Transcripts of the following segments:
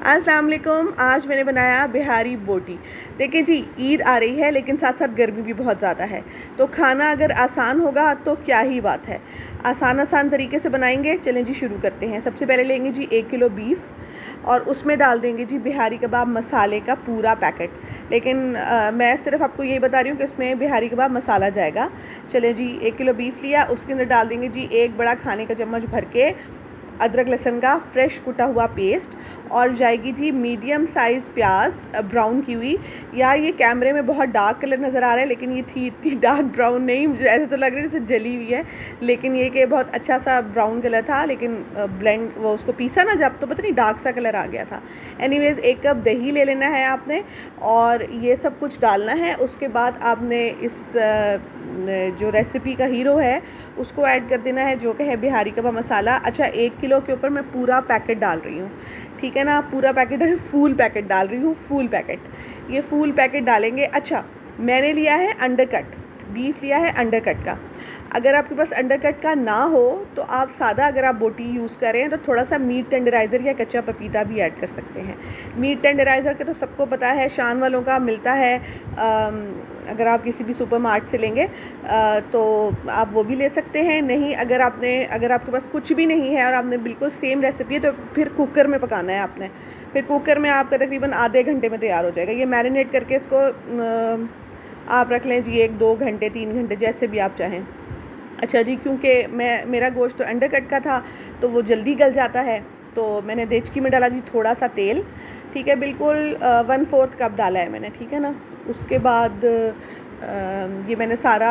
अस्सलाम वालेकुम। आज मैंने बनाया बिहारी बोटी। देखिए जी, ईद आ रही है लेकिन साथ साथ गर्मी भी बहुत ज़्यादा है, तो खाना अगर आसान होगा तो क्या ही बात है। आसान तरीके से बनाएंगे। चलें जी शुरू करते हैं। सबसे पहले लेंगे जी 1 किलो बीफ और उसमें डाल देंगे जी बिहारी कबाब मसाले का पूरा पैकेट। लेकिन मैं सिर्फ आपको यही बता रही हूँ कि इसमें बिहारी कबाब मसाला जाएगा। चलें जी, 1 किलो बीफ लिया, उसके अंदर डाल देंगे जी 1 बड़ा खाने का चम्मच भर के अदरक लहसुन का फ्रेश कुटा हुआ पेस्ट, और जाएगी जी मीडियम साइज़ प्याज ब्राउन की हुई। यार ये कैमरे में बहुत डार्क कलर नज़र आ रहा है लेकिन ये थी इतनी डार्क ब्राउन नहीं, मुझे ऐसे तो लग रही है जैसे जली हुई है, लेकिन ये कि बहुत अच्छा सा ब्राउन कलर था। लेकिन ब्लेंड वो उसको पीसा ना जब तो पता नहीं डार्क सा कलर आ गया था। एनीवेज़ 1 कप दही ले लेना है आपने और ये सब कुछ डालना है। उसके बाद आपने इस जो रेसिपी का हीरो है उसको ऐड कर देना है, जो कि है बिहारी कबाब मसाला। अच्छा, 1 किलो के ऊपर मैं पूरा पैकेट डाल रही हूँ, ठीक है ना, पूरा पैकेट फुल पैकेट डाल रही हूँ, फुल पैकेट। ये फुल पैकेट डालेंगे। अच्छा, मैंने लिया है अंडरकट बीफ, लिया है अंडरकट का। अगर आपके पास अंडरकट का ना हो तो आप सादा, अगर आप बोटी यूज़ कर रहे हैं तो थोड़ा सा मीट टेंडराइज़र या कच्चा पपीता भी ऐड कर सकते हैं। मीट टेंडराइज़र का तो सबको पता है, शान वालों का मिलता है। अगर आप किसी भी सुपर मार्ट से लेंगे तो आप वो भी ले सकते हैं। नहीं, अगर आपके पास कुछ भी नहीं है और आपने बिल्कुल सेम रेसिपी है तो फिर कुकर में पकाना है आपने। फिर कुकर में आपका तकरीबन आधे घंटे में तैयार हो जाएगा। ये मैरिनेट करके इसको आप रख लें जी 1-2 घंटे 3 घंटे जैसे भी आप चाहें। अच्छा जी, क्योंकि मेरा गोश्त तो अंडरकट का था तो वो जल्दी गल जाता है, तो मैंने देचकी में डाला जी थोड़ा सा तेल, ठीक है, बिल्कुल 1/4 कप डाला है मैंने, ठीक है ना। उसके बाद ये मैंने सारा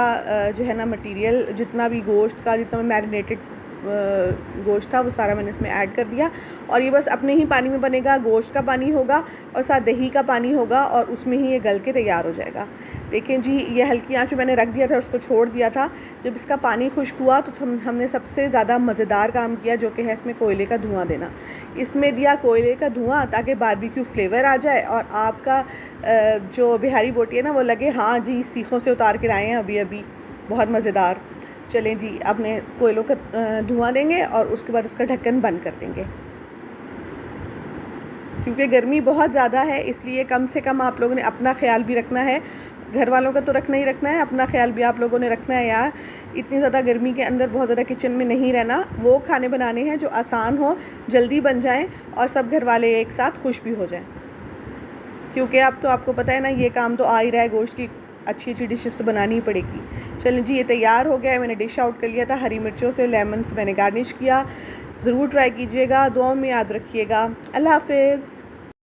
जो है ना मटेरियल, जितना भी गोश्त का जितना मैरिनेटेड गोश्त था वो सारा मैंने इसमें ऐड कर दिया। और ये बस अपने ही पानी में बनेगा, गोश्त का पानी होगा और साथ दही का पानी होगा और उसमें ही ये गल के तैयार हो जाएगा। देखें जी, ये हल्की आंच पे मैंने रख दिया था, उसको छोड़ दिया था। जब इसका पानी खुश्क हुआ तो हमने सबसे ज़्यादा मज़ेदार काम किया, जो कि है इसमें कोयले का धुआं देना। इसमें दिया कोयले का धुआं ताकि बारबेक्यू फ्लेवर आ जाए और आपका जो बिहारी बोटी है ना वो लगे हाँ जी सीखों से उतार के लाए हैं अभी अभी, बहुत मज़ेदार। चलें जी, आपने कोयलों का धुआं देंगे और उसके बाद उसका ढक्कन बंद कर देंगे। क्योंकि गर्मी बहुत ज़्यादा है इसलिए कम से कम आप लोगों ने अपना ख्याल भी रखना है। घर वालों का तो रखना ही रखना है, अपना ख्याल भी आप लोगों ने रखना है यार। इतनी ज़्यादा गर्मी के अंदर बहुत ज़्यादा किचन में नहीं रहना। वो खाने बनाने हैं जो आसान हो, जल्दी बन जाएं और सब घर वाले एक साथ खुश भी हो जाएं। क्योंकि अब तो आपको पता है ना, ये काम तो आ ही रहा है, गोश्त की अच्छी अच्छी डिशेस तो बनानी ही पड़ेगी। चलें जी, ये तैयार हो गया है, मैंने डिश आउट कर लिया था। हरी मिर्चों से लेमन से मैंने गार्निश किया। ज़रूर ट्राई कीजिएगा, दुआओं में याद रखिएगा। अल्लाह हाफ़िज़।